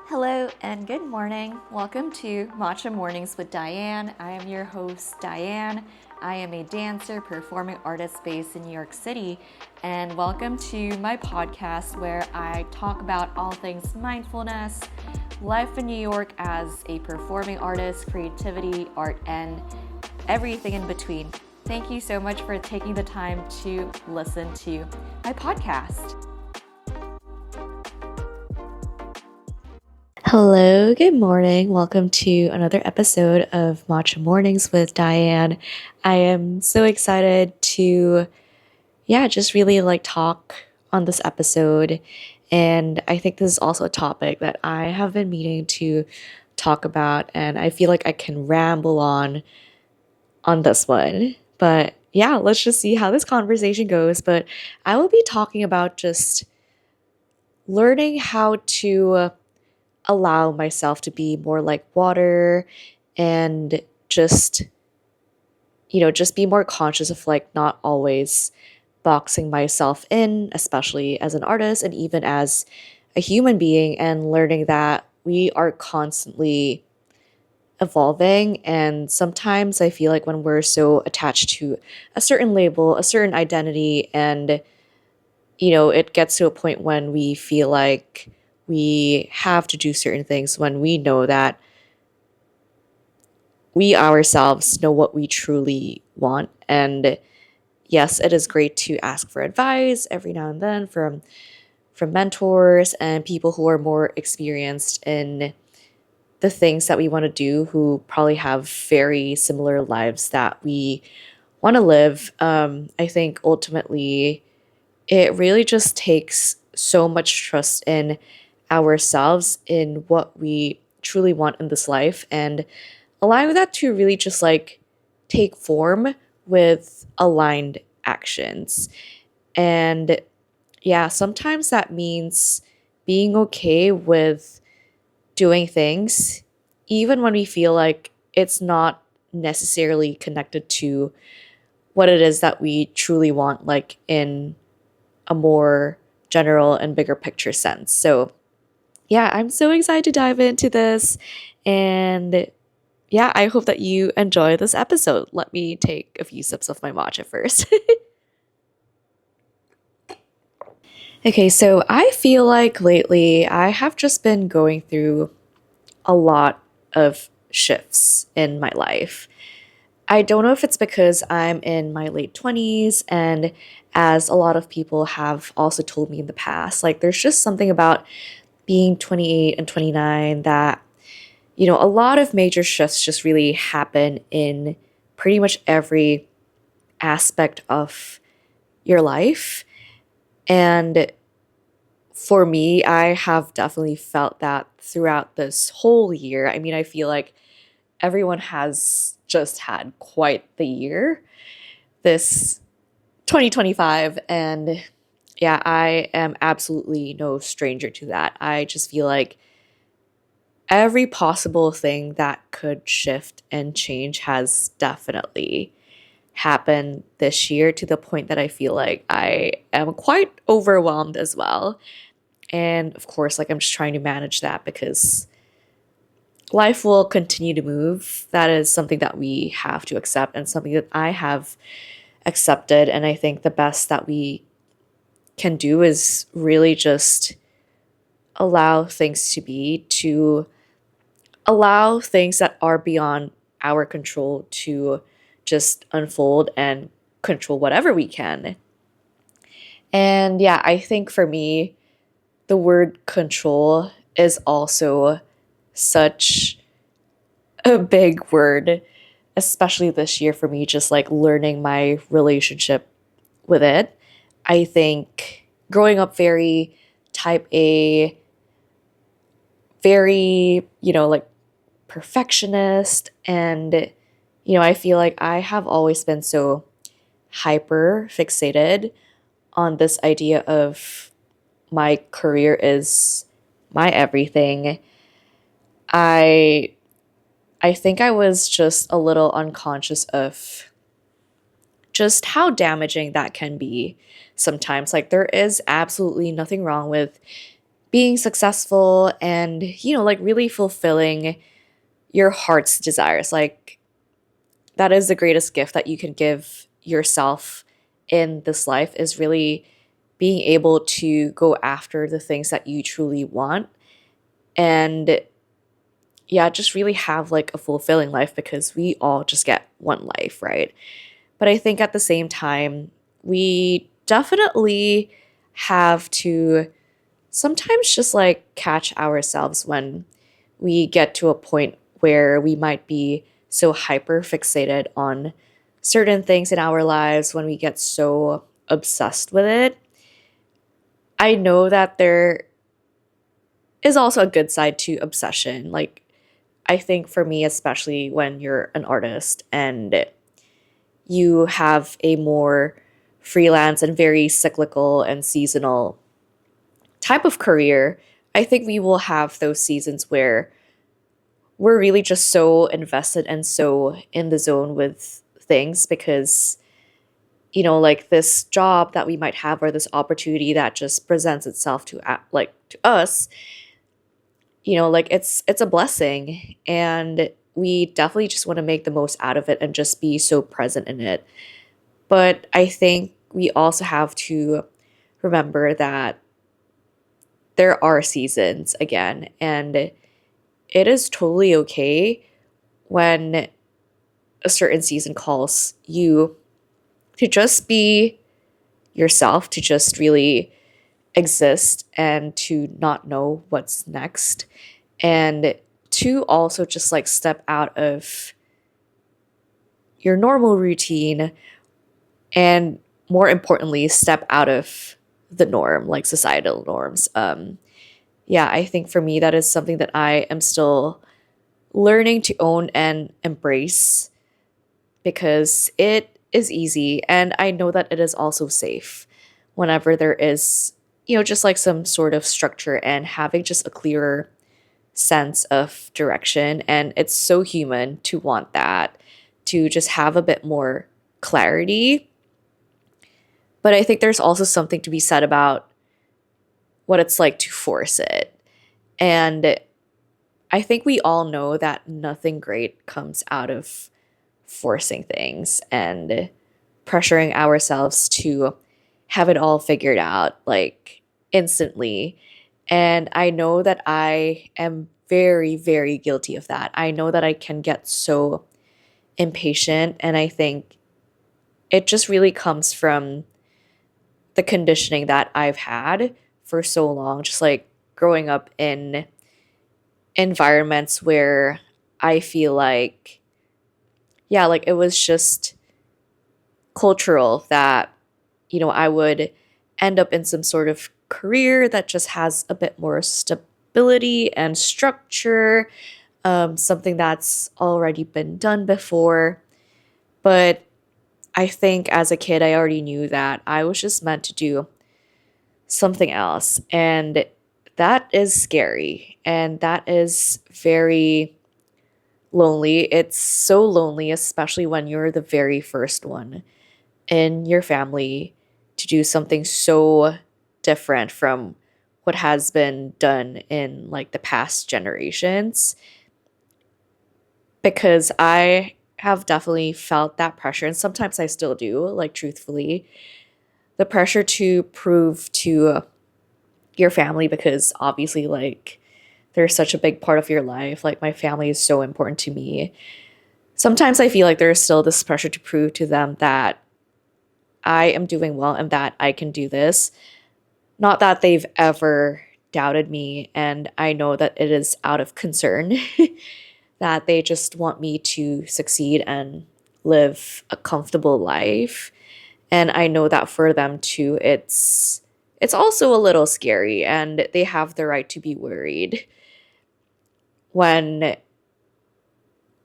Hello and good morning. Welcome to Matcha Mornings with Diane. I am your host, Diane. I am a dancer, performing artist based in New York City, and welcome to my podcast where I talk about all things mindfulness, life in New York as a performing artist, creativity, art, and everything in between. Thank you so much for taking the time to listen to my podcast. Hello, good morning. Welcome to another episode of Matcha Mornings with Diane. I am so excited to, just really talk on this episode. And I think this is also a topic that I have been meaning to talk about, and I feel like I can ramble on this one. But yeah, let's just see how this conversation goes. But I will be talking about just learning how to allow myself to be more like water and just be more conscious of not always boxing myself in, especially as an artist and even as a human being, and learning that we are constantly evolving. And sometimes I feel like when we're so attached to a certain label, a certain identity, and it gets to a point when we feel like we have to do certain things when we know that we ourselves know what we truly want. And yes, it is great to ask for advice every now and then from mentors and people who are more experienced in the things that we want to do, who probably have very similar lives that we want to live. I think ultimately it really just takes so much trust in ourselves, in what we truly want in this life, and allowing that to really just take form with aligned actions. And yeah, sometimes that means being okay with doing things even when we feel like it's not necessarily connected to what it is that we truly want, like in a more general and bigger picture sense. So yeah, I'm so excited to dive into this. And yeah, I hope that you enjoy this episode. Let me take a few sips of my matcha first. Okay, so I feel like lately I have just been going through a lot of shifts in my life. I don't know if it's because I'm in my late 20s, and as a lot of people have also told me in the past, there's just something about being 28 and 29 that a lot of major shifts just really happen in pretty much every aspect of your life. And for me, I have definitely felt that throughout this whole year. I mean, I feel like everyone has just had quite the year, this 2025. And yeah, I am absolutely no stranger to that. I just feel like every possible thing that could shift and change has definitely happened this year, to the point that I feel like I am quite overwhelmed as well. And of course, I'm just trying to manage that because life will continue to move. That is something that we have to accept, and something that I have accepted. And I think the best that we can do is really just allow things to be, to allow things that are beyond our control to just unfold and control whatever we can. And yeah, I think for me, the word control is also such a big word, especially this year for me, just learning my relationship with it. I think growing up very type A, very, perfectionist, and I feel like I have always been so hyper fixated on this idea of my career is my everything. I I think I was just a little unconscious of just how damaging that can be sometimes. There is absolutely nothing wrong with being successful and, like really fulfilling your heart's desires. Like, that is the greatest gift that you can give yourself in this life, is really being able to go after the things that you truly want. And yeah, just really have like a fulfilling life, because we all just get one life, right? But I think at the same time, we definitely have to sometimes just like catch ourselves when we get to a point where we might be so hyper fixated on certain things in our lives, when we get so obsessed with it. I know that there is also a good side to obsession. Like, I think for me, especially when you're an artist and you have a more freelance and very cyclical and seasonal type of career, I think we will have those seasons where we're really just so invested and so in the zone with things, because like this job that we might have, or this opportunity that just presents itself to like to us, like it's a blessing, and we definitely just want to make the most out of it and just be so present in it. But I think we also have to remember that there are seasons again, and it is totally okay when a certain season calls you to just be yourself, to just really exist and to not know what's next, and to also just like step out of your normal routine, and more importantly, step out of the norm, like societal norms. Yeah, I think for me, that is something that I am still learning to own and embrace, because it is easy. And I know that it is also safe whenever there is, just like some sort of structure and having just a clearer sense of direction. And it's so human to want that, to just have a bit more clarity. But I think there's also something to be said about what it's like to force it. And I think we all know that nothing great comes out of forcing things and pressuring ourselves to have it all figured out like instantly. And I know that I am very, very guilty of that. I know that I can get so impatient, and I think it just really comes from the conditioning that I've had for so long, just like growing up in environments where I feel like, yeah, like it was just cultural that, I would end up in some sort of career that just has a bit more stability and structure, something that's already been done before. But I think as a kid, I already knew that I was just meant to do something else. And that is scary. And that is very lonely. It's so lonely, especially when you're the very first one in your family to do something so different from what has been done in like the past generations. Because I have definitely felt that pressure, and sometimes I still do, like truthfully, the pressure to prove to your family, because obviously, like, they're such a big part of your life. Like, my family is so important to me. Sometimes I feel like there's still this pressure to prove to them that I am doing well and that I can do this. Not that they've ever doubted me, and I know that it is out of concern that they just want me to succeed and live a comfortable life. And I know that for them too, it's also a little scary, and they have the right to be worried when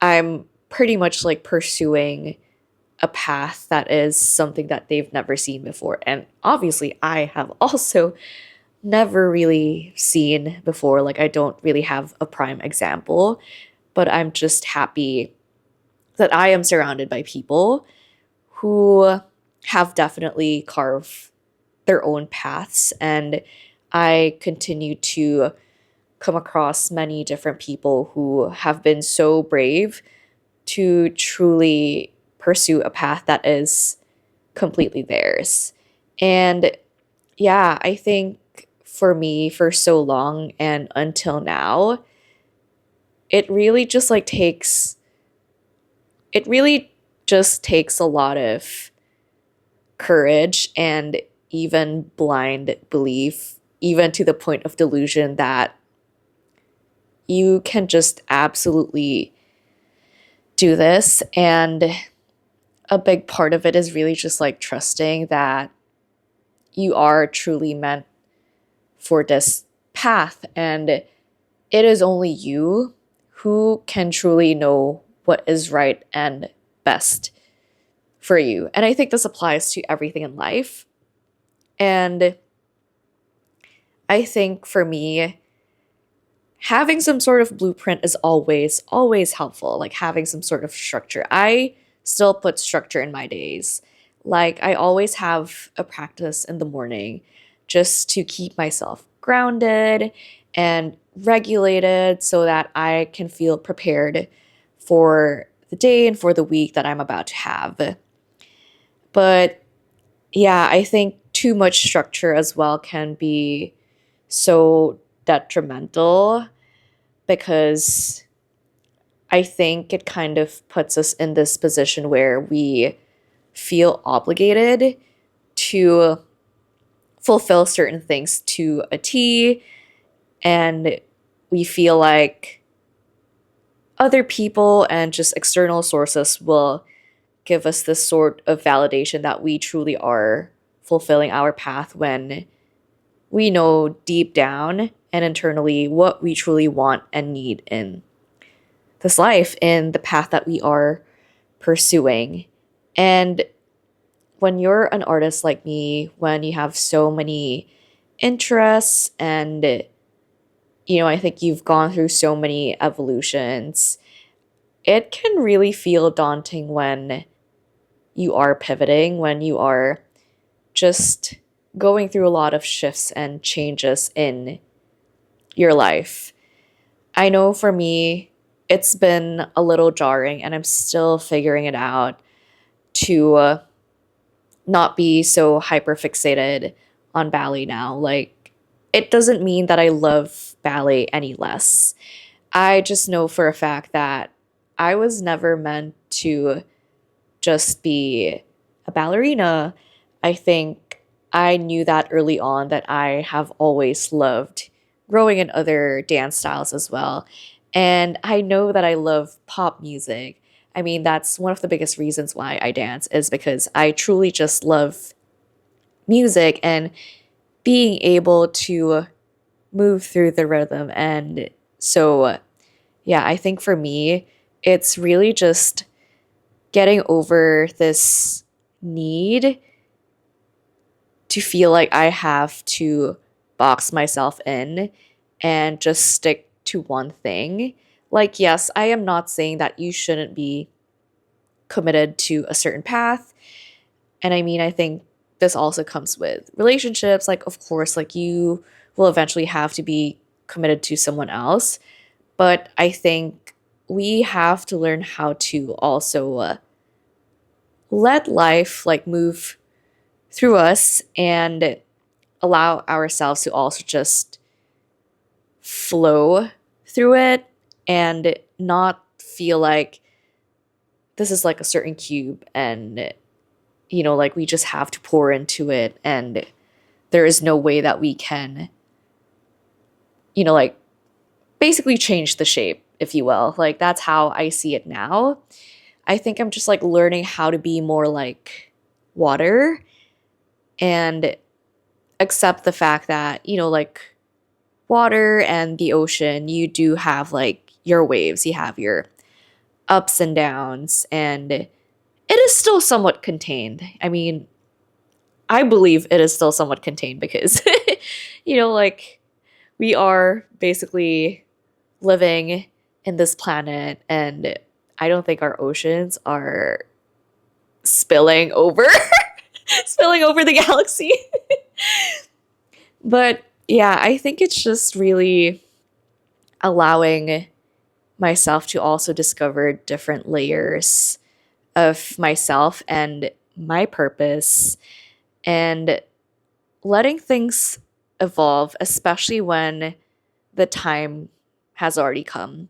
I'm pretty much like pursuing a path that is something that they've never seen before. And obviously, I have also never really seen before. Like, I don't really have a prime example, but I'm just happy that I am surrounded by people who have definitely carved their own paths. And I continue to come across many different people who have been so brave to truly pursue a path that is completely theirs. And yeah, I think for me, for so long and until now, it really just like takes, it really just takes a lot of courage and even blind belief, even to the point of delusion that you can just absolutely do this. And a big part of it is really just like trusting that you are truly meant for this path. And it is only you who can truly know what is right and best for you. And I think this applies to everything in life. And I think for me, having some sort of blueprint is always helpful, like having some sort of structure. I still put structure in my days. Like I always have a practice in the morning just to keep myself grounded and regulated so that I can feel prepared for the day and for the week that I'm about to have. But yeah, I think too much structure as well can be so detrimental because I think it kind of puts us in this position where we feel obligated to fulfill certain things to a T, and we feel like other people and just external sources will give us this sort of validation that we truly are fulfilling our path when we know deep down and internally what we truly want and need in this life, in the path that we are pursuing. And when you're an artist like me, when you have so many interests and I think you've gone through so many evolutions, it can really feel daunting when you are pivoting, when you are just going through a lot of shifts and changes in your life. I know for me, it's been a little jarring and I'm still figuring it out to not be so hyper fixated on ballet now. Like, it doesn't mean that I love ballet any less. I just know for a fact that I was never meant to just be a ballerina. I think I knew that early on that I have always loved growing in other dance styles as well. And I know that I love pop music. I mean, that's one of the biggest reasons why I dance is because I truly just love music and being able to move through the rhythm. And so, yeah, I think for me, it's really just getting over this need to feel like I have to box myself in and just stick to one thing. Like, yes, I am not saying that you shouldn't be committed to a certain path. And I mean, I think this also comes with relationships. Like, of course, like you will eventually have to be committed to someone else. But I think we have to learn how to also let life like move through us and allow ourselves to also just flow through it and not feel like this is like a certain cube and like we just have to pour into it and there is no way that we can like basically change the shape, if you will. Like that's how I see it now. I think I'm just like learning how to be more like water and accept the fact that like water and the ocean, you do have like your waves, you have your ups and downs, and it is still somewhat contained. I mean, I believe it is still somewhat contained because, like we are basically living in this planet, and I don't think our oceans are spilling over, spilling over the galaxy. But Yeah, I think it's just really allowing myself to also discover different layers of myself and my purpose and letting things evolve, especially when the time has already come.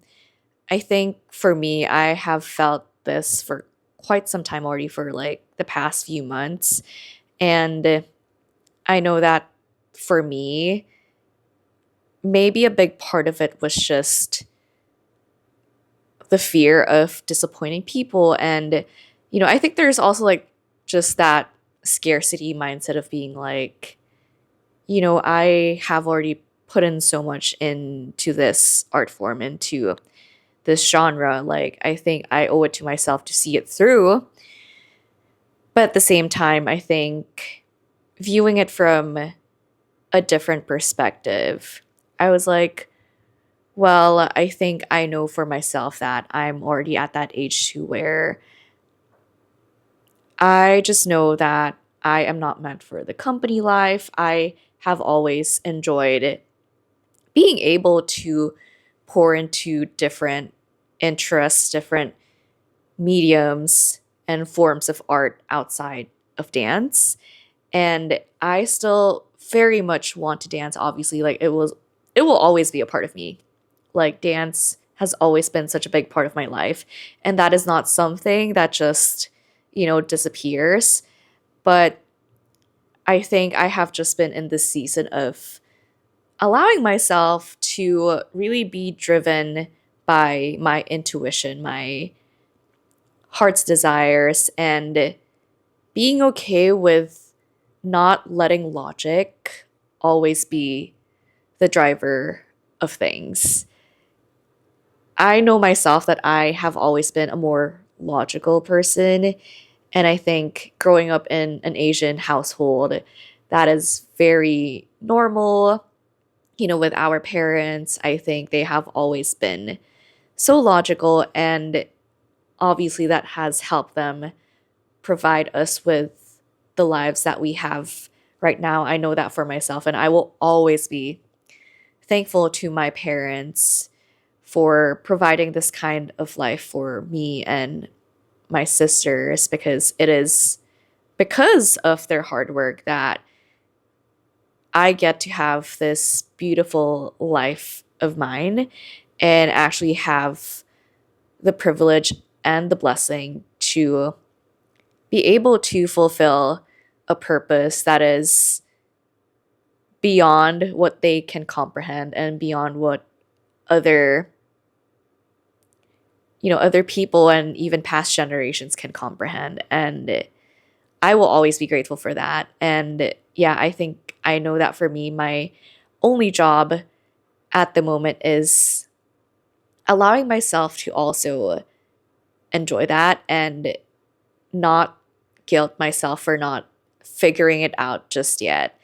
I think for me, I have felt this for quite some time already, for like the past few months. And I know that for me, maybe a big part of it was just the fear of disappointing people. And, I think there's also like just that scarcity mindset of being like, I have already put in so much into this art form, into this genre. Like, I think I owe it to myself to see it through. But at the same time, I think viewing it from a different perspective, I was like, well, I think I know for myself that I'm already at that age too where I just know that I am not meant for the company life. I have always enjoyed being able to pour into different interests, different mediums, and forms of art outside of dance. And I still very much want to dance. Obviously, like it will always be a part of me. Like dance has always been such a big part of my life, and that is not something that just, disappears. But I think I have just been in this season of allowing myself to really be driven by my intuition, my heart's desires, and being okay with not letting logic always be the driver of things. I know myself that I have always been a more logical person. And I think growing up in an Asian household, that is very normal. With our parents, I think they have always been so logical. And obviously, that has helped them provide us with the lives that we have right now. I know that for myself. And I will always be thankful to my parents for providing this kind of life for me and my sisters, because it is because of their hard work that I get to have this beautiful life of mine and actually have the privilege and the blessing to be able to fulfill a purpose that is beyond what they can comprehend and beyond what other other people and even past generations can comprehend. And I will always be grateful for that. And yeah, I think I know that for me, my only job at the moment is allowing myself to also enjoy that and not guilt myself for not figuring it out just yet.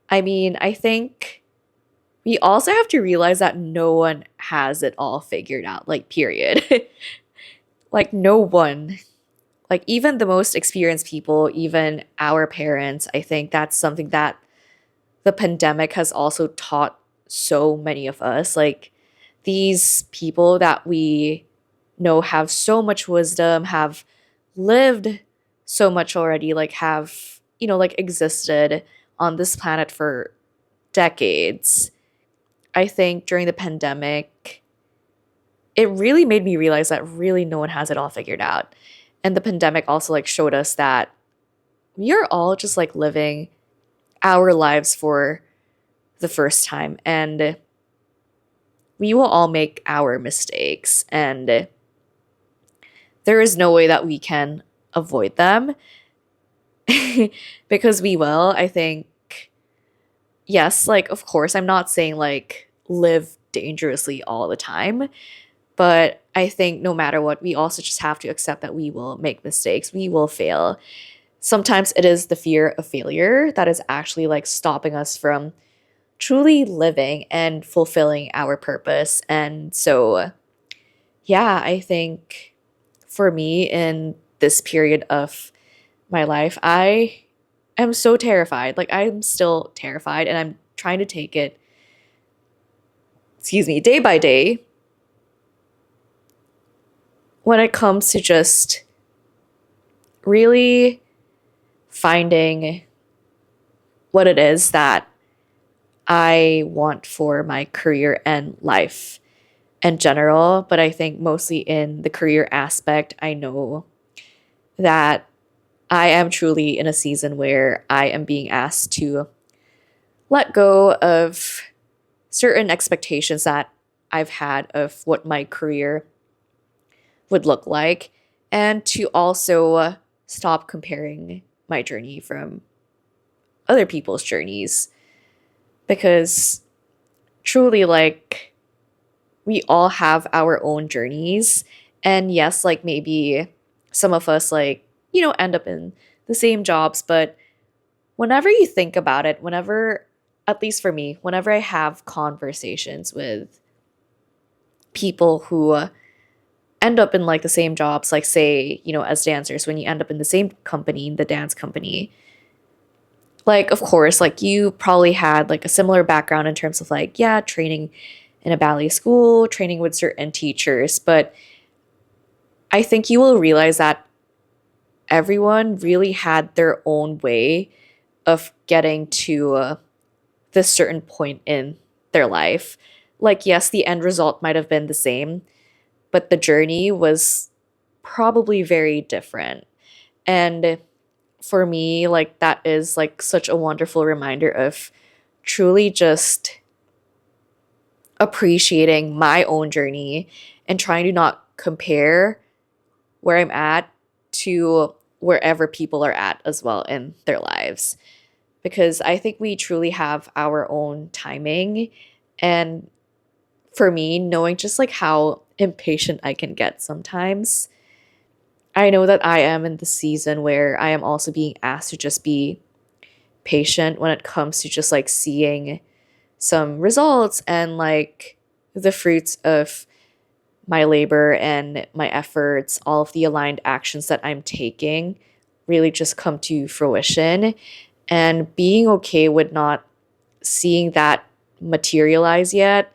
I mean, I think we also have to realize that no one has it all figured out, like, period. Like, no one. Like, even the most experienced people, even our parents, I think that's something that the pandemic has also taught so many of us. Like, these people that we know have so much wisdom, have lived so much already, like, have, like, existed on this planet for decades. I think during the pandemic, it really made me realize that really no one has it all figured out. And the pandemic also like showed us that we are all just like living our lives for the first time, and we will all make our mistakes, and there is no way that we can avoid them. Because we will. I think, yes, like, of course, I'm not saying like live dangerously all the time, but I think no matter what, we also just have to accept that we will make mistakes, we will fail. Sometimes it is the fear of failure that is actually like stopping us from truly living and fulfilling our purpose. And so, yeah, I think for me in this period of my life, I am so terrified. Like, I'm still terrified, and I'm trying to take it, day by day when it comes to just really finding what it is that I want for my career and life in general. But I think mostly in the career aspect, I know that I am truly in a season where I am being asked to let go of certain expectations that I've had of what my career would look like, and to also stop comparing my journey from other people's journeys. Because truly, like, we all have our own journeys. And yes, like, maybe some of us, like, end up in the same jobs, but whenever you think about it, whenever, at least for me, whenever I have conversations with people who end up in like the same jobs, like say, as dancers, when you end up in the same company, the dance company, like, of course, like you probably had like a similar background in terms of like, yeah, training in a ballet school, training with certain teachers, but I think you will realize that everyone really had their own way of getting to this certain point in their life. Like, yes, the end result might have been the same, but the journey was probably very different. And for me, like, that is like such a wonderful reminder of truly just appreciating my own journey and trying to not compare where I'm at to wherever people are at as well in their lives. Because I think we truly have our own timing. And for me, knowing just like how impatient I can get sometimes, I know that I am in the season where I am also being asked to just be patient when it comes to just like seeing some results and like the fruits of my labor and my efforts, all of the aligned actions that I'm taking really just come to fruition, and being okay with not seeing that materialize yet,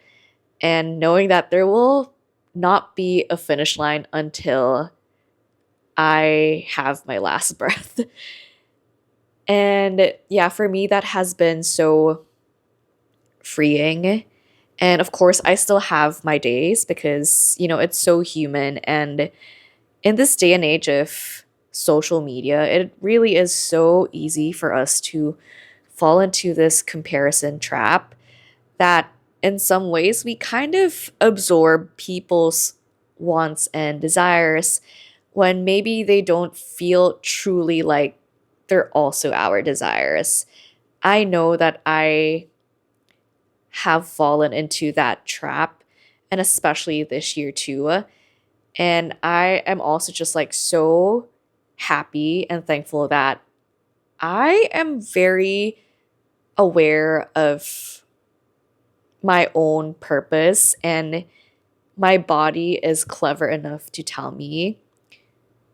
and knowing that there will not be a finish line until I have my last breath. And yeah, for me, that has been so freeing. And of course, I still have my days because, it's so human. And in this day and age of social media, it really is so easy for us to fall into this comparison trap that in some ways we kind of absorb people's wants and desires when maybe they don't feel truly like they're also our desires. I know that I have fallen into that trap, and especially this year too. And I am also just like so happy and thankful that I am very aware of my own purpose, and my body is clever enough to tell me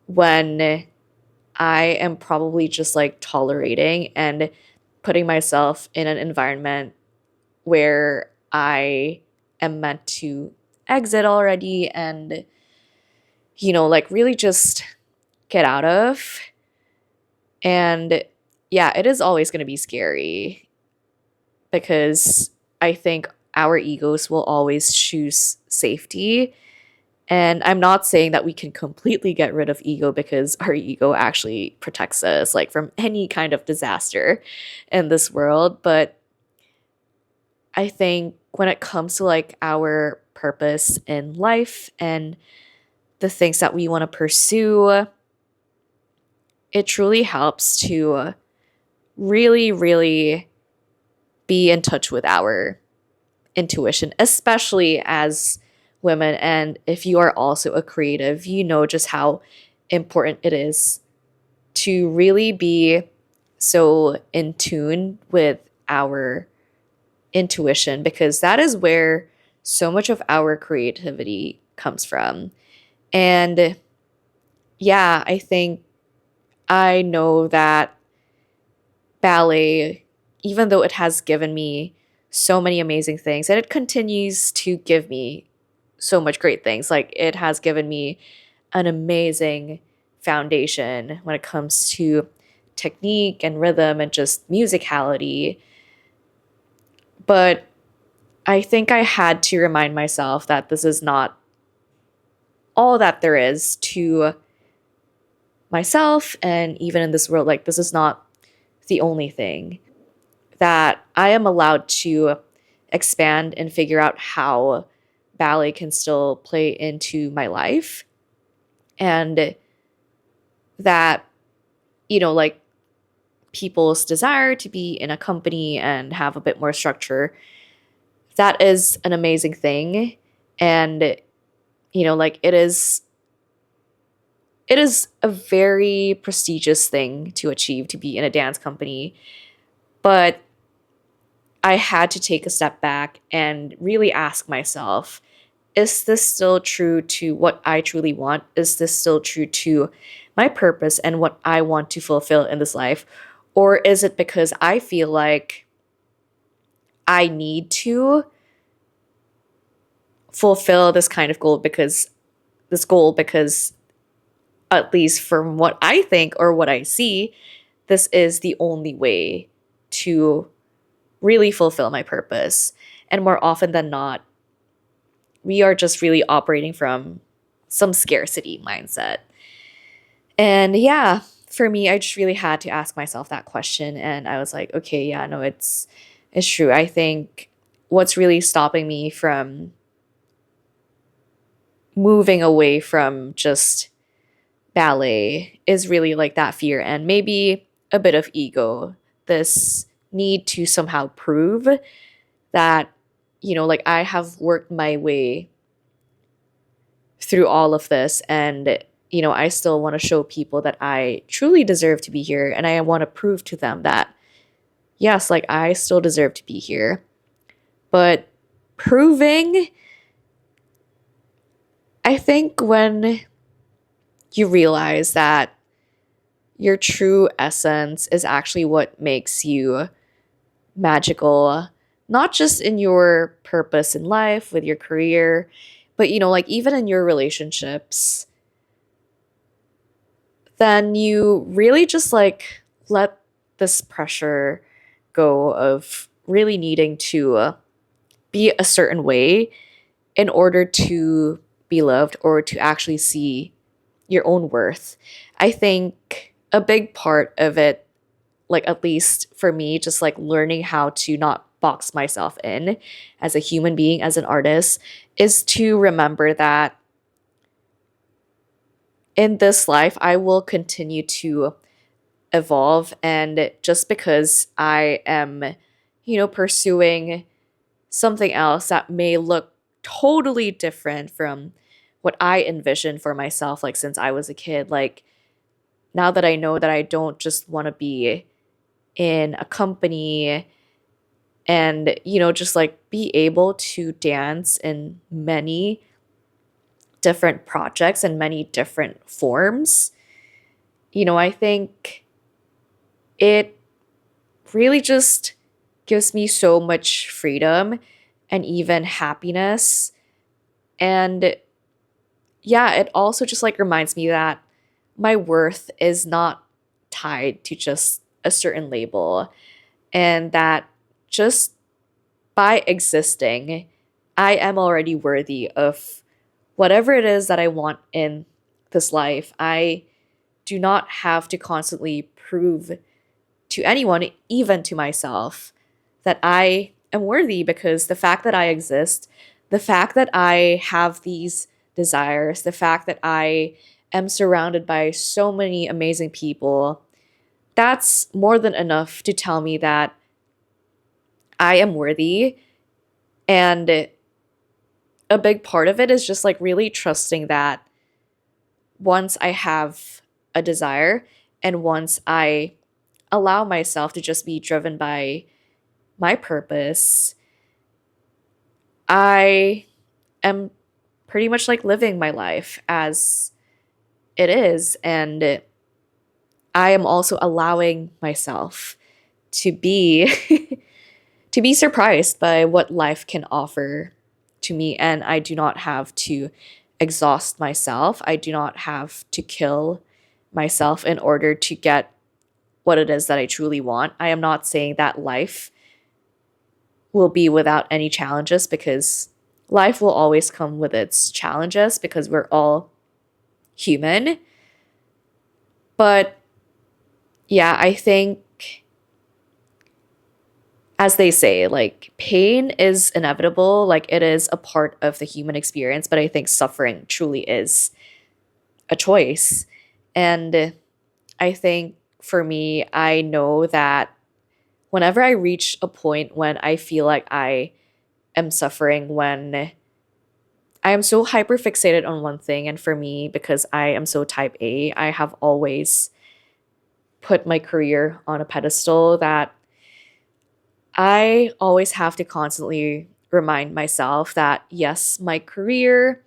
when I am probably just like tolerating and putting myself in an environment where I am meant to exit already and, like really just get out of. And yeah, it is always going to be scary because I think our egos will always choose safety. And I'm not saying that we can completely get rid of ego, because our ego actually protects us like from any kind of disaster in this world, but I think when it comes to like our purpose in life and the things that we want to pursue, it truly helps to really, really be in touch with our intuition, especially as women. And if you are also a creative, you know just how important it is to really be so in tune with our intuition, because that is where so much of our creativity comes from. And yeah, I think I know that ballet, even though it has given me so many amazing things, and it continues to give me so much great things. Like, it has given me an amazing foundation when it comes to technique and rhythm and just musicality. But I think I had to remind myself that this is not all that there is to myself, and even in this world, like, this is not the only thing, that I am allowed to expand and figure out how ballet can still play into my life. And that, like, people's desire to be in a company and have a bit more structure, that is an amazing thing. And, like, it is a very prestigious thing to achieve, to be in a dance company. But I had to take a step back and really ask myself, is this still true to what I truly want? Is this still true to my purpose and what I want to fulfill in this life? Or is it because I feel like I need to fulfill this goal because at least from what I think or what I see, this is the only way to really fulfill my purpose. And more often than not, we are just really operating from some scarcity mindset. And yeah, for me, I just really had to ask myself that question. And I was like, okay, yeah, no, it's true. I think what's really stopping me from moving away from just ballet is really like that fear and maybe a bit of ego. This need to somehow prove that, like, I have worked my way through all of this, and I still want to show people that I truly deserve to be here, and I want to prove to them that yes, like, I still deserve to be here. But proving, I think when you realize that your true essence is actually what makes you magical, not just in your purpose in life with your career, but like, even in your relationships, then you really just like let this pressure go of really needing to be a certain way in order to be loved or to actually see your own worth. I think a big part of it, like, at least for me, just like learning how to not box myself in as a human being, as an artist, is to remember that in this life, I will continue to evolve. And just because I am, pursuing something else that may look totally different from what I envisioned for myself, like, since I was a kid, like, now that I know that I don't just want to be in a company and, just like be able to dance in many different projects and many different forms, I think it really just gives me so much freedom and even happiness. And yeah, it also just like reminds me that my worth is not tied to just a certain label, and that just by existing, I am already worthy of whatever it is that I want in this life. I do not have to constantly prove to anyone, even to myself, that I am worthy, because the fact that I exist, the fact that I have these desires, the fact that I am surrounded by so many amazing people, that's more than enough to tell me that I am worthy. And a big part of it is just like really trusting that once I have a desire and once I allow myself to just be driven by my purpose, I am pretty much like living my life as it is. And I am also allowing myself to be to be surprised by what life can offer to me. And I do not have to exhaust myself. I do not have to kill myself in order to get what it is that I truly want. I am not saying that life will be without any challenges, because life will always come with its challenges because we're all human. But yeah, I think, as they say, like pain is inevitable, like it is a part of the human experience, but I think suffering truly is a choice. And I think for me, I know that whenever I reach a point when I feel like I am suffering, when I am so hyper fixated on one thing, and for me, because I am so type A, I have always put my career on a pedestal that I always have to constantly remind myself that yes, my career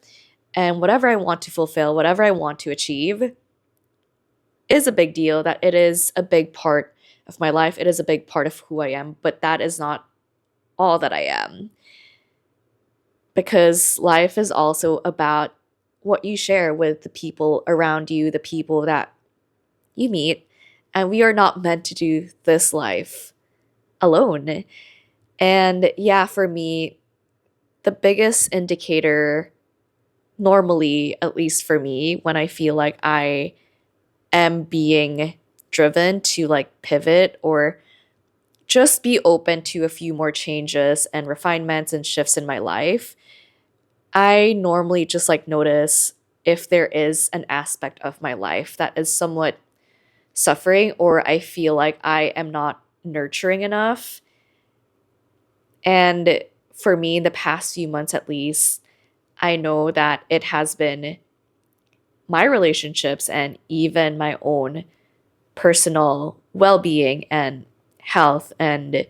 and whatever I want to fulfill, whatever I want to achieve is a big deal, that it is a big part of my life, it is a big part of who I am, but that is not all that I am. Because life is also about what you share with the people around you, the people that you meet, and we are not meant to do this life alone. And yeah, for me, the biggest indicator, normally, at least for me, when I feel like I am being driven to like pivot or just be open to a few more changes and refinements and shifts in my life, I normally just like notice if there is an aspect of my life that is somewhat suffering, or I feel like I am not nurturing enough. And for me, in the past few months at least, I know that it has been my relationships and even my own personal well being and health and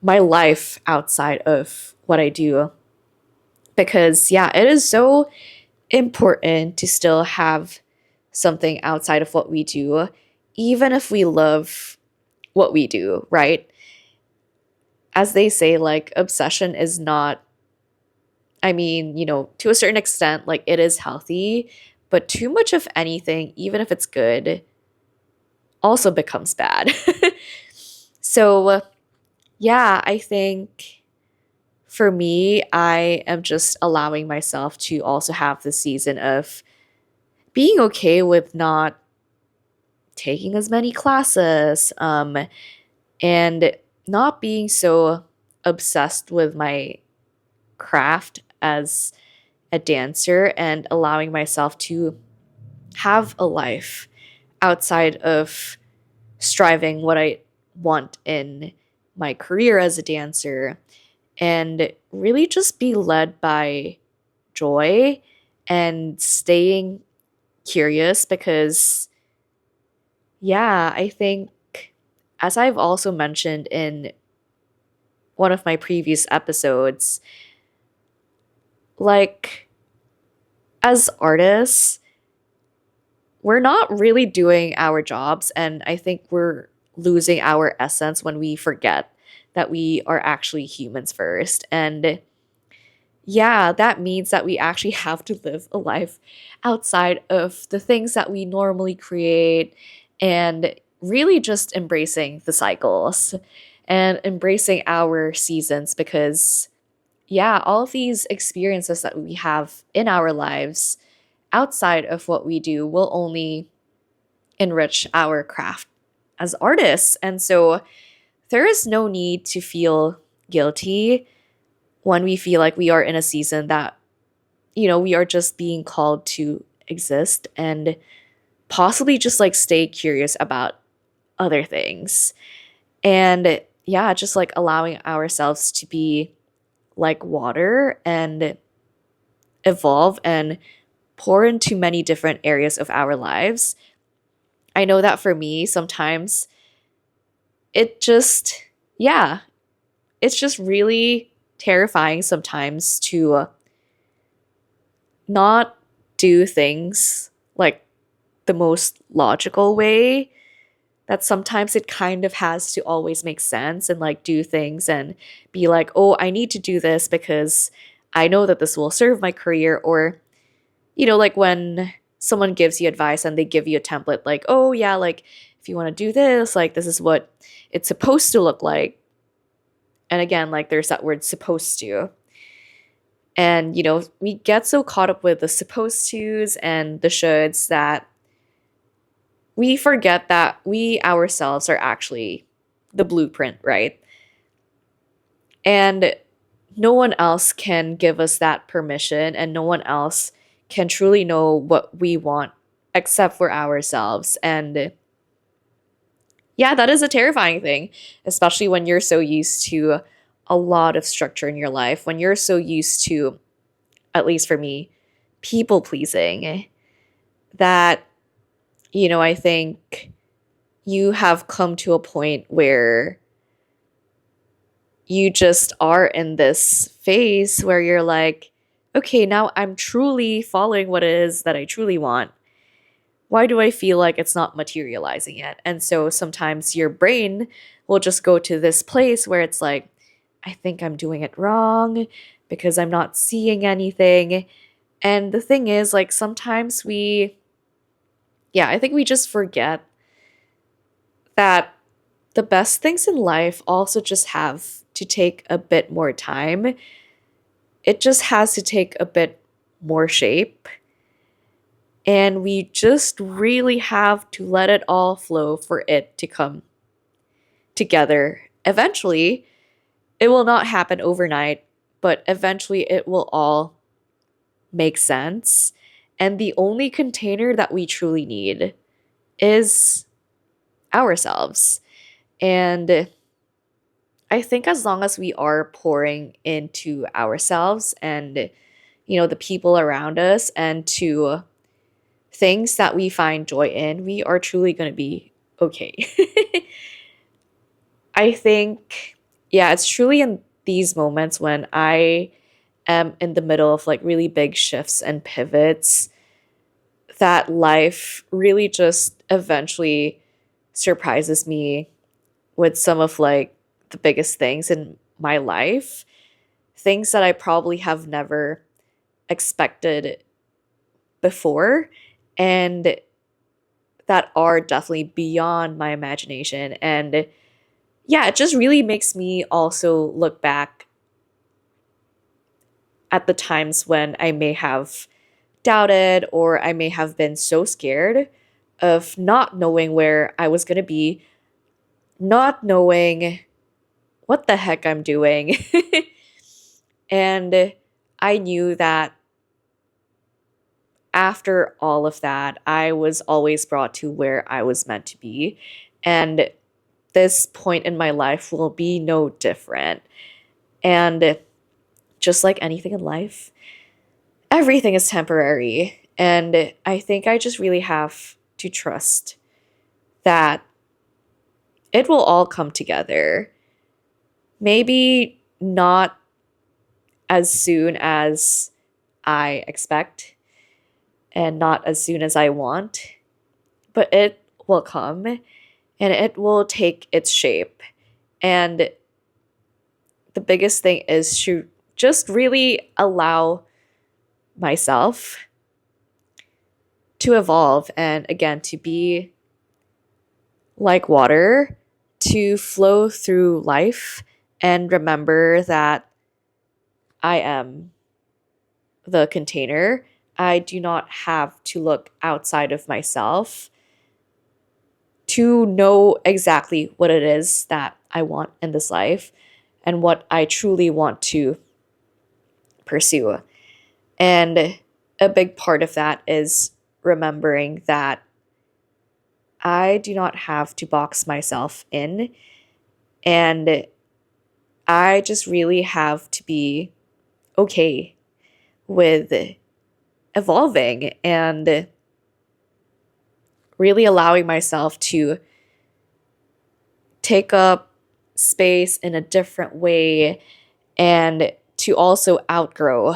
my life outside of what I do. Because, yeah, it is so important to still have something outside of what we do, even if we love what we do, right? As they say, like, obsession is not, I mean, to a certain extent, like, it is healthy, but too much of anything, even if it's good, also becomes bad. So, yeah, I think for me, I am just allowing myself to also have this season of being okay with not taking as many classes, and not being so obsessed with my craft as a dancer, and allowing myself to have a life outside of striving what I want in my career as a dancer, and really just be led by joy and staying curious. Because yeah, I think, as I've also mentioned in one of my previous episodes, like, as artists, we're not really doing our jobs, and I think we're losing our essence when we forget that we are actually humans first. And yeah, that means that we actually have to live a life outside of the things that we normally create, and really just embracing the cycles and embracing our seasons. Because yeah, all of these experiences that we have in our lives outside of what we do will only enrich our craft as artists. And so there is no need to feel guilty when we feel like we are in a season that, we are just being called to exist and possibly just like stay curious about other things. And yeah, just like allowing ourselves to be like water and evolve and pour into many different areas of our lives. I know that for me, sometimes it just, yeah, it's just really terrifying sometimes to not do things like the most logical way, that sometimes it kind of has to always make sense and like do things and be like, oh, I need to do this because I know that this will serve my career. Or, like when someone gives you advice and they give you a template, like, oh, yeah, like if you want to do this, like this is what it's supposed to look like. And again, like there's that word supposed to. And, we get so caught up with the supposed tos and the shoulds that we forget that we ourselves are actually the blueprint, right? And no one else can give us that permission, and no one else can truly know what we want except for ourselves. And yeah, that is a terrifying thing, especially when you're so used to a lot of structure in your life, when you're so used to, at least for me, people pleasing, that, I think you have come to a point where you just are in this phase where you're like, okay, now I'm truly following what it is that I truly want. Why do I feel like it's not materializing yet? And so sometimes your brain will just go to this place where it's like, I think I'm doing it wrong because I'm not seeing anything. And the thing is, like, sometimes I think we just forget that the best things in life also just have to take a bit more time. It just has to take a bit more shape. And we just really have to let it all flow for it to come together. Eventually, it will not happen overnight, but eventually it will all make sense. And the only container that we truly need is ourselves. And I think as long as we are pouring into ourselves and, the people around us and to things that we find joy in, we are truly going to be okay. I think, yeah, it's truly in these moments when I am in the middle of like really big shifts and pivots that life really just eventually surprises me with some of like the biggest things in my life, things that I probably have never expected before, and that are definitely beyond my imagination. And yeah, it just really makes me also look back at the times when I may have doubted or I may have been so scared of not knowing where I was going to be, not knowing what the heck I'm doing. And I knew that after all of that, I was always brought to where I was meant to be. And this point in my life will be no different. And just like anything in life, everything is temporary. And I think I just really have to trust that it will all come together. Maybe not as soon as I expect and not as soon as I want, but it will come and it will take its shape. And the biggest thing is to just really allow myself to evolve and again to be like water, to flow through life and remember that I am the container. I do not have to look outside of myself to know exactly what it is that I want in this life and what I truly want to pursue. And a big part of that is remembering that I do not have to box myself in, and I just really have to be okay with evolving and really allowing myself to take up space in a different way and to also outgrow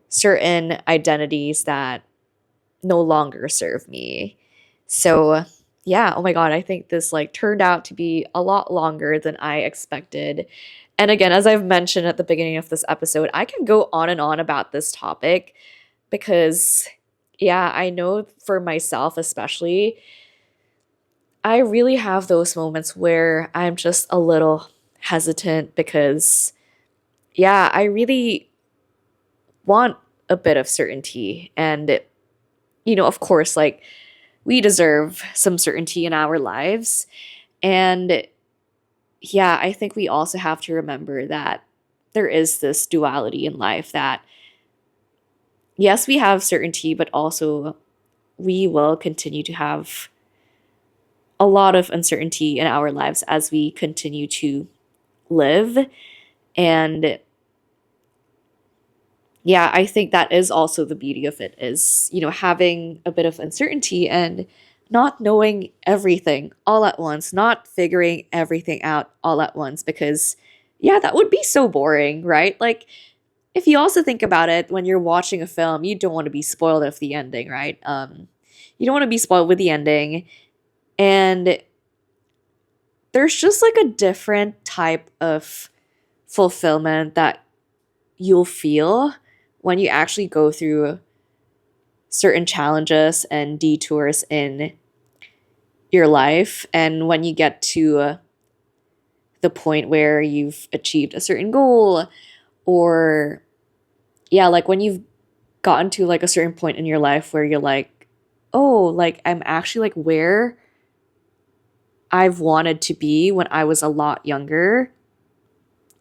certain identities that no longer serve me. So, yeah, oh my God, I think this like turned out to be a lot longer than I expected. And again, as I've mentioned at the beginning of this episode, I can go on and on about this topic because, yeah, I know for myself, especially, I really have those moments where I'm just a little hesitant because, yeah, I really want a bit of certainty. And, of course, like we deserve some certainty in our lives. And yeah, I think we also have to remember that there is this duality in life that, yes, we have certainty, but also we will continue to have a lot of uncertainty in our lives as we continue to live. And yeah, I think that is also the beauty of it is, having a bit of uncertainty and not knowing everything all at once, not figuring everything out all at once, because yeah, that would be so boring, right? Like, if you also think about it, when you're watching a film, you don't want to be spoiled of the ending, right? You don't want to be spoiled with the ending. And there's just like a different type of fulfillment that you'll feel when you actually go through certain challenges and detours in your life. And when you get to the point where you've achieved a certain goal, or yeah, like when you've gotten to like a certain point in your life where you're like, oh, like I'm actually like where I've wanted to be when I was a lot younger.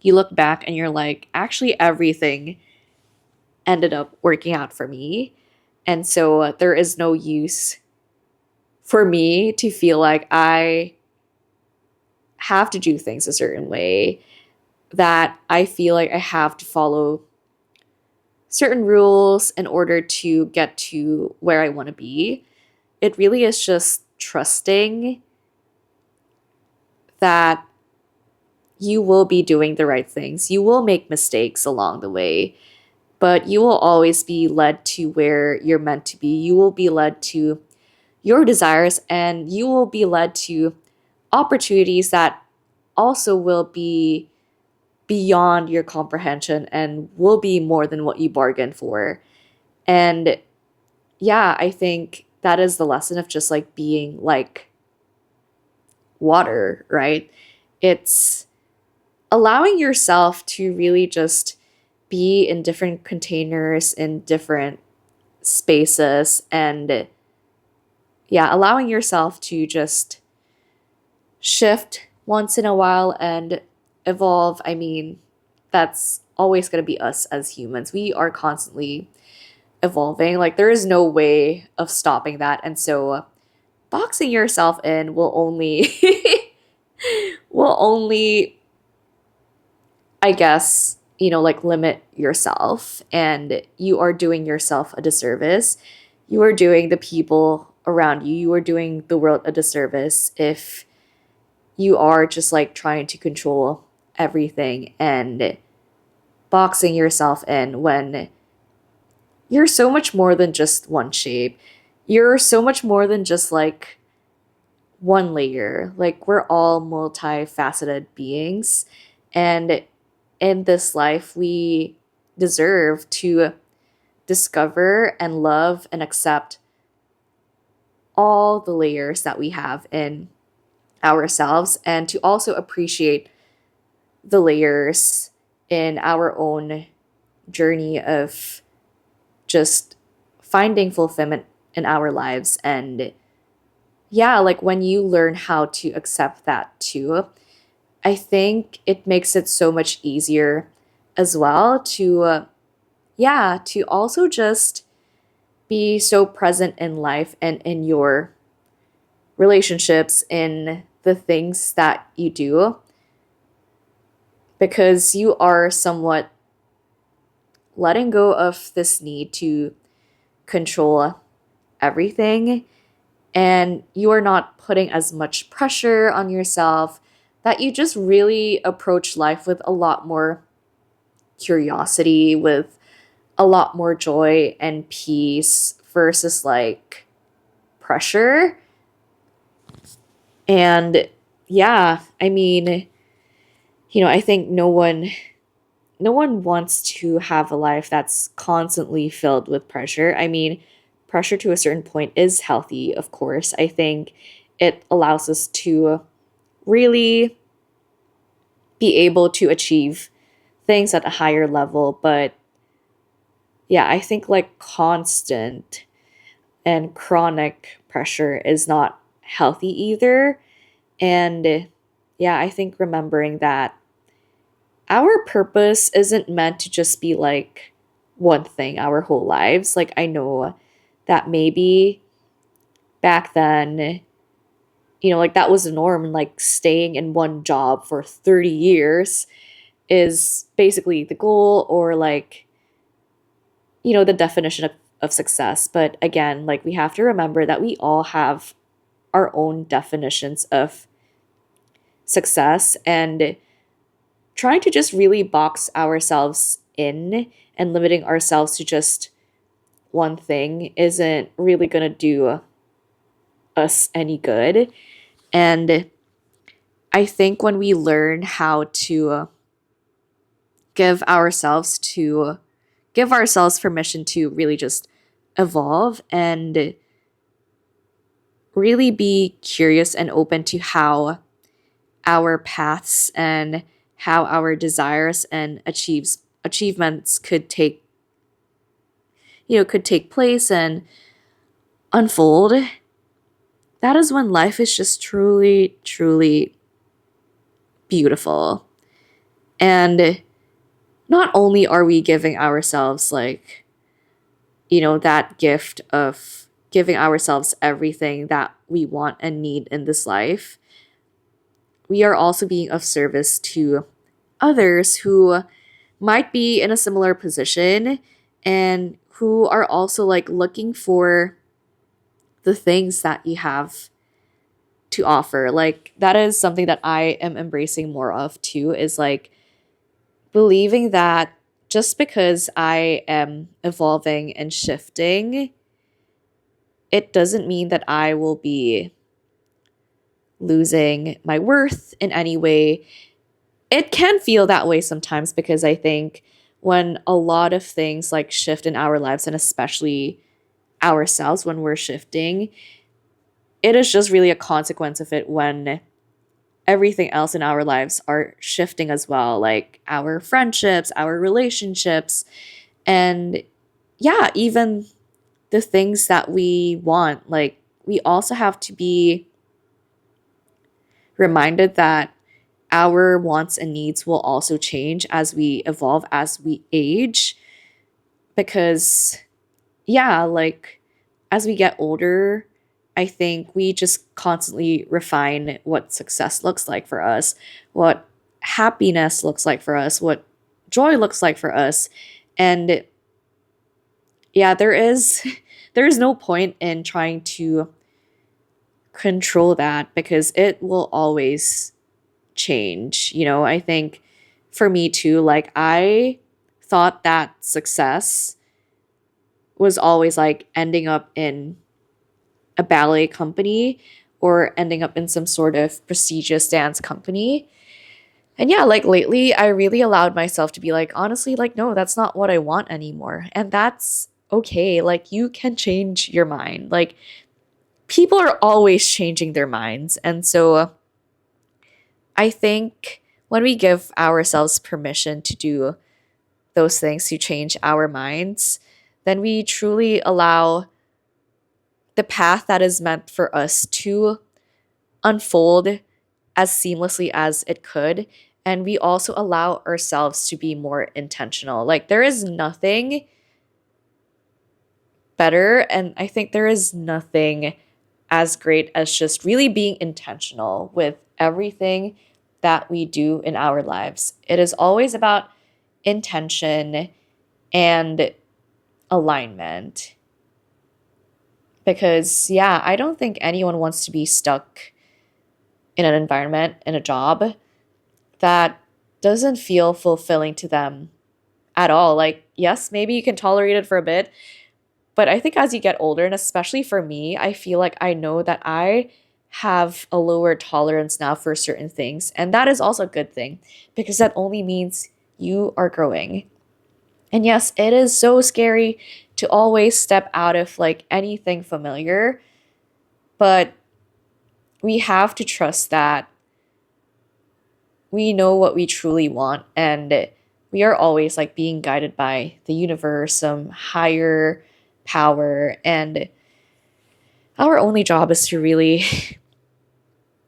You look back and you're like, actually, everything ended up working out for me. And so there is no use for me to feel like I have to do things a certain way, that I feel like I have to follow certain rules in order to get to where I want to be. It really is just trusting that you will be doing the right things. You will make mistakes along the way, but you will always be led to where you're meant to be. You will be led to your desires, and you will be led to opportunities that also will be beyond your comprehension and will be more than what you bargained for. And yeah, I think that is the lesson of just like being like water, right? It's allowing yourself to really just be in different containers, in different spaces, and yeah, allowing yourself to just shift once in a while and evolve. I mean, that's always going to be us as humans. We are constantly evolving. Like, there is no way of stopping that. And so, boxing yourself in will only, will only, I guess, like limit yourself. And you are doing yourself a disservice. You are doing the people around you, you are doing the world a disservice if you are just like trying to control everything and boxing yourself in when you're so much more than just one shape. You're so much more than just like one layer. Like, we're all multifaceted beings. And in this life, we deserve to discover and love and accept all the layers that we have in ourselves, and to also appreciate the layers in our own journey of just finding fulfillment in our lives. And yeah, like when you learn how to accept that too, I think it makes it so much easier as well to, yeah, to also just be so present in life and in your relationships, in the things that you do, because you are somewhat letting go of this need to control everything, and you are not putting as much pressure on yourself, that you just really approach life with a lot more curiosity, with a lot more joy and peace versus like pressure. And yeah, I mean, I think no one wants to have a life that's constantly filled with pressure. I mean, pressure to a certain point is healthy, of course. I think it allows us to really be able to achieve things at a higher level. But yeah, I think like constant and chronic pressure is not healthy either. And yeah, I think remembering that our purpose isn't meant to just be like one thing our whole lives. Like, I know that maybe back then, like that was the norm, and like staying in one job for 30 years is basically the goal, or like, the definition of success. But again, like we have to remember that we all have our own definitions of success, and trying to just really box ourselves in and limiting ourselves to just one thing isn't really going to do us any good. And I think when we learn how to give ourselves to give ourselves permission to really just evolve and really be curious and open to how our paths and how our desires and achievements could take place and unfold, that is when life is just truly, truly beautiful. And not only are we giving ourselves like, that gift of giving ourselves everything that we want and need in this life, we are also being of service to others who might be in a similar position and who are also like looking for the things that you have to offer. Like that is something that I am embracing more of too, is like believing that just because I am evolving and shifting, it doesn't mean that I will be losing my worth in any way. It can feel that way sometimes because I think when a lot of things like shift in our lives, and especially ourselves when we're shifting, it is just really a consequence of it when everything else in our lives are shifting as well, like our friendships, our relationships, and yeah, even the things that we want. Like, we also have to be reminded that our wants and needs will also change as we evolve, as we age. Because, yeah, like as we get older, I think we just constantly refine what success looks like for us, what happiness looks like for us, what joy looks like for us. And yeah, there is no point in trying to control that because it will always change. I think for me too, like I thought that success was always like ending up in a ballet company or ending up in some sort of prestigious dance company. And yeah, like lately, I really allowed myself to be like, honestly, like, no, that's not what I want anymore. And that's okay. Like, you can change your mind. Like, people are always changing their minds. And so I think when we give ourselves permission to do those things, to change our minds, then we truly allow the path that is meant for us to unfold as seamlessly as it could. And we also allow ourselves to be more intentional. Like, there is nothing better, and I think there is nothing as great as just really being intentional with everything that we do in our lives. It is always about intention and alignment. Because, yeah, I don't think anyone wants to be stuck in an environment, in a job that doesn't feel fulfilling to them at all. Like, yes, maybe you can tolerate it for a bit, but I think as you get older, and especially for me, I feel like I know that I have a lower tolerance now for certain things. And that is also a good thing because that only means you are growing. And yes, it is so scary to always step out of like anything familiar, but we have to trust that we know what we truly want and we are always like being guided by the universe, some higher power, and our only job is to really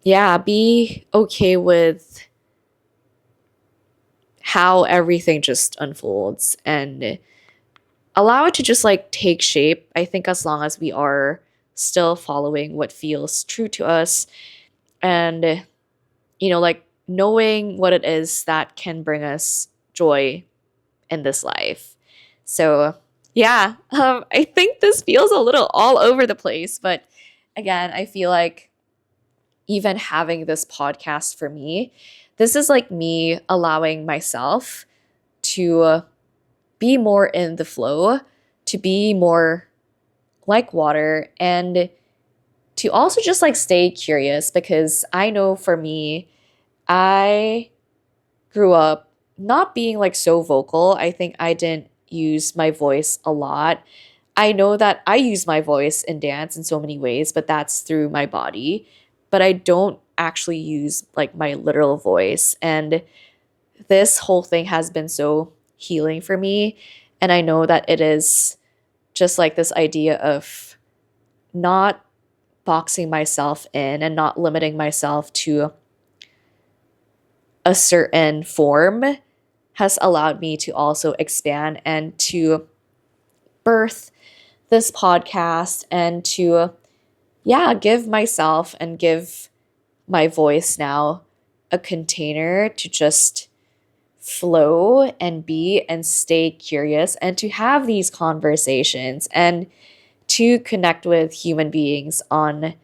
yeah, be okay with how everything just unfolds and allow it to just like take shape. I think as long as we are still following what feels true to us and, like knowing what it is that can bring us joy in this life. So, yeah, I think this feels a little all over the place, but again, I feel like even having this podcast for me, this is like me allowing myself to be more in the flow, to be more like water, and to also just like stay curious because I know for me, I grew up not being like so vocal. I think I didn't use my voice a lot. I know that I use my voice in dance in so many ways, but that's through my body. But I don't actually use like my literal voice. And this whole thing has been so healing for me. And I know that it is just like this idea of not boxing myself in and not limiting myself to a certain form has allowed me to also expand and to birth this podcast and to, yeah, give myself and give my voice now a container to just flow and be and stay curious and to have these conversations and to connect with human beings on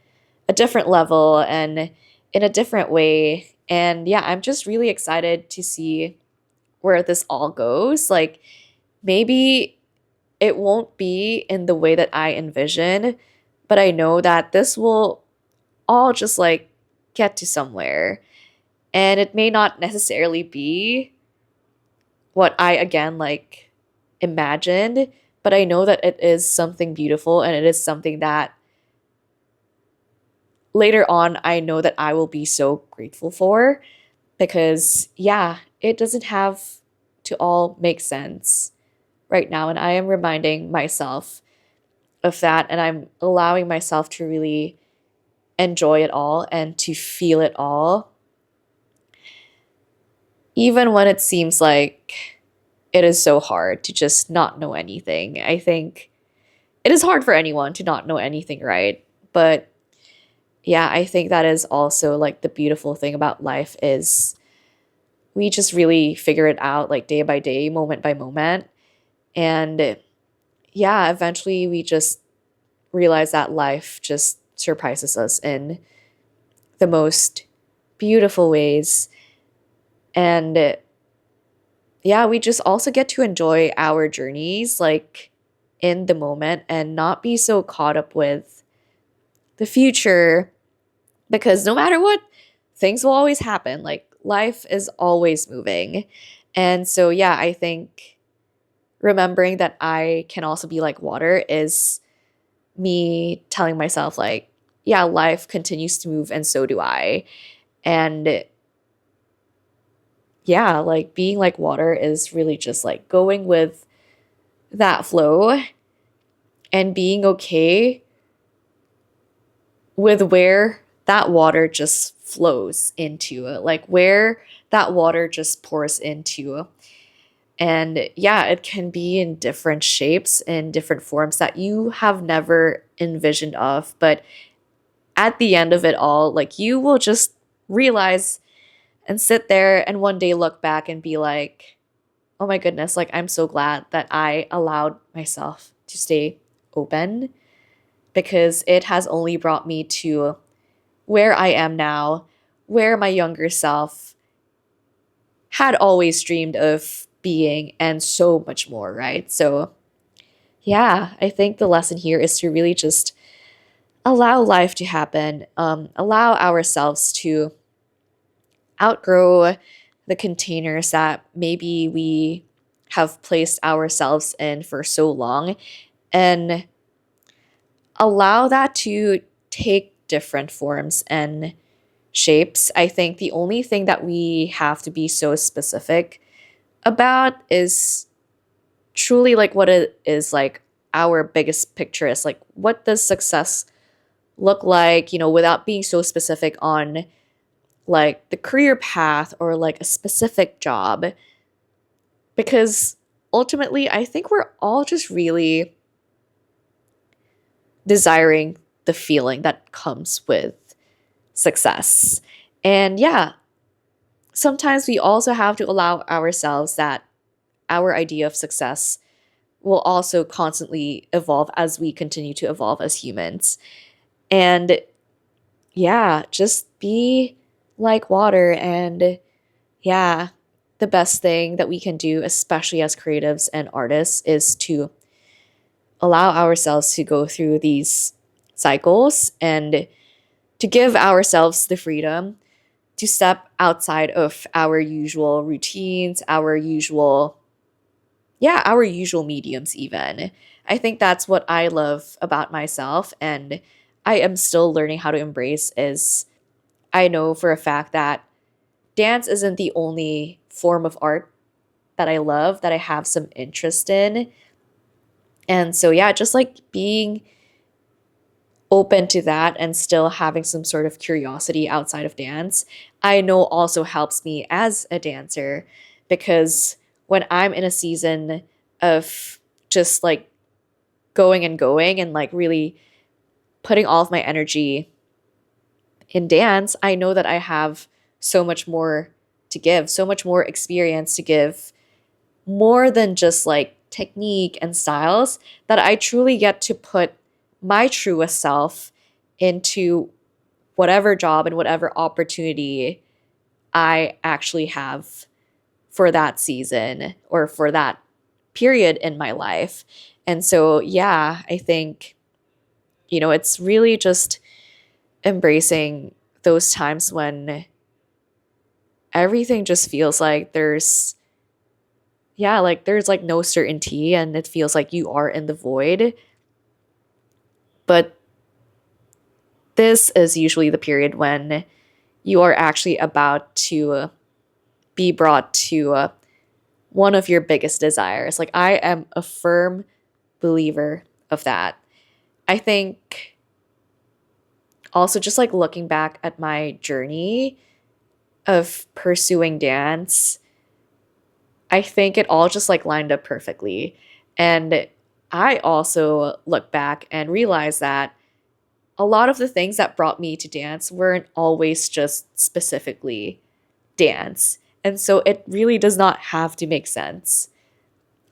a different level and in a different way. And yeah, I'm just really excited to see where this all goes. Like maybe it won't be in the way that I envision, but I know that this will all just like get to somewhere. And it may not necessarily be what I again like imagined, but I know that it is something beautiful and it is something that later on I know that I will be so grateful for because yeah, it doesn't have to all make sense right now. And I am reminding myself of that and I'm allowing myself to really enjoy it all and to feel it all, even when it seems like it is so hard to just not know anything. I think it is hard for anyone to not know anything, right? But yeah, I think that is also like the beautiful thing about life is we just really figure it out like day by day, moment by moment. And yeah, eventually we just realize that life just surprises us in the most beautiful ways. And yeah, we just also get to enjoy our journeys like in the moment and not be so caught up with the future because no matter what, things will always happen. Like life is always moving. And so, yeah, I think remembering that I can also be like water is me telling myself, like, yeah, life continues to move and so do I. And yeah, like being like water is really just like going with that flow and being okay with where that water just flows into, like where that water just pours into. And yeah, it can be in different shapes and different forms that you have never envisioned of. But at the end of it all, like you will just realize and sit there and one day look back and be like, oh my goodness, like I'm so glad that I allowed myself to stay open because it has only brought me to where I am now, where my younger self had always dreamed of being, and so much more, right? So, yeah, I think the lesson here is to really just allow life to happen, allow ourselves to outgrow the containers that maybe we have placed ourselves in for so long, and allow that to take different forms and shapes. I think the only thing that we have to be so specific about is truly like what it is, like our biggest picture is like, what does success look like, without being so specific on like the career path or like a specific job. Because ultimately, I think we're all just really desiring the feeling that comes with success. And yeah, sometimes we also have to allow ourselves that our idea of success will also constantly evolve as we continue to evolve as humans. And yeah, just be like water. And yeah, the best thing that we can do, especially as creatives and artists, is to allow ourselves to go through these cycles and to give ourselves the freedom to step outside of our usual routines, our usual mediums even. I think that's what I love about myself, and I am still learning how to embrace is I know for a fact that dance isn't the only form of art that I love, that I have some interest in. And so yeah, just like being open to that and still having some sort of curiosity outside of dance, I know also helps me as a dancer, because when I'm in a season of just like going and going and like really putting all of my energy in dance, I know that I have so much more to give, so much more experience to give, more than just like technique and styles, that I truly get to put my truest self into whatever job and whatever opportunity I actually have for that season or for that period in my life. And so, yeah, I think, it's really just embracing those times when everything just feels like there's like no certainty and it feels like you are in the void. But this is usually the period when you are actually about to be brought to one of your biggest desires. Like, I am a firm believer of that. I think also just like looking back at my journey of pursuing dance, I think it all just like lined up perfectly. And I also look back and realize that a lot of the things that brought me to dance weren't always just specifically dance. And so it really does not have to make sense.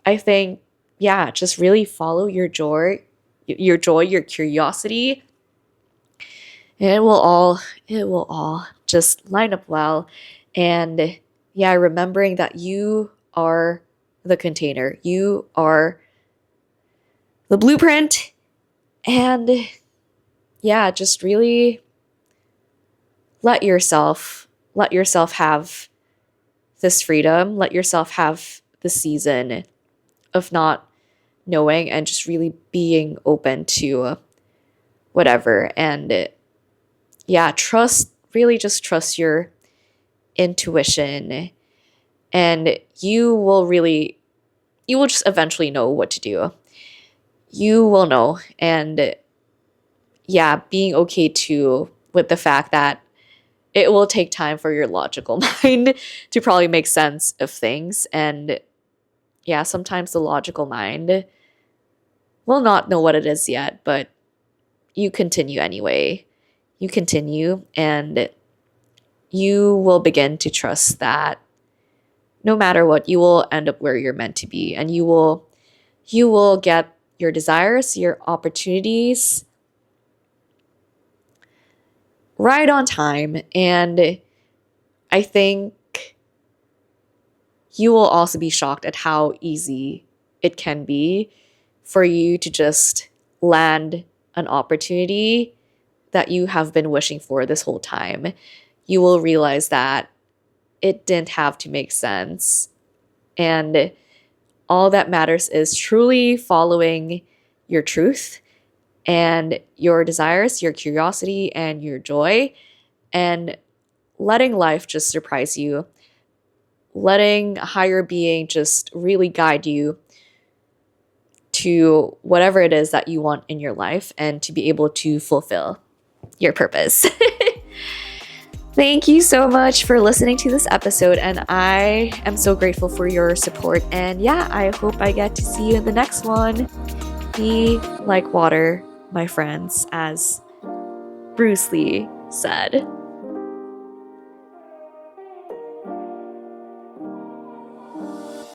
I think, yeah, just really follow your curiosity, and it will all just line up well. And yeah, remembering that you are the container, you are the blueprint, and yeah, just really let yourself have this freedom, let yourself have the season of not knowing and just really being open to whatever. And yeah, really just trust your intuition, and you will just eventually know what to do. You will know. And yeah, being okay too with the fact that it will take time for your logical mind to probably make sense of things. And yeah, sometimes the logical mind will not know what it is yet, but you continue anyway. You continue, and you will begin to trust that no matter what, you will end up where you're meant to be, and you will get your desires, your opportunities right on time. And I think you will also be shocked at how easy it can be for you to just land an opportunity that you have been wishing for this whole time, you will realize that it didn't have to make sense. And all that matters is truly following your truth and your desires, your curiosity, and your joy, and letting life just surprise you, letting a higher being just really guide you to whatever it is that you want in your life and to be able to fulfill your purpose. Thank you so much for listening to this episode, and I am so grateful for your support. And yeah, I hope I get to see you in the next one. Be like water, my friends, as Bruce Lee said.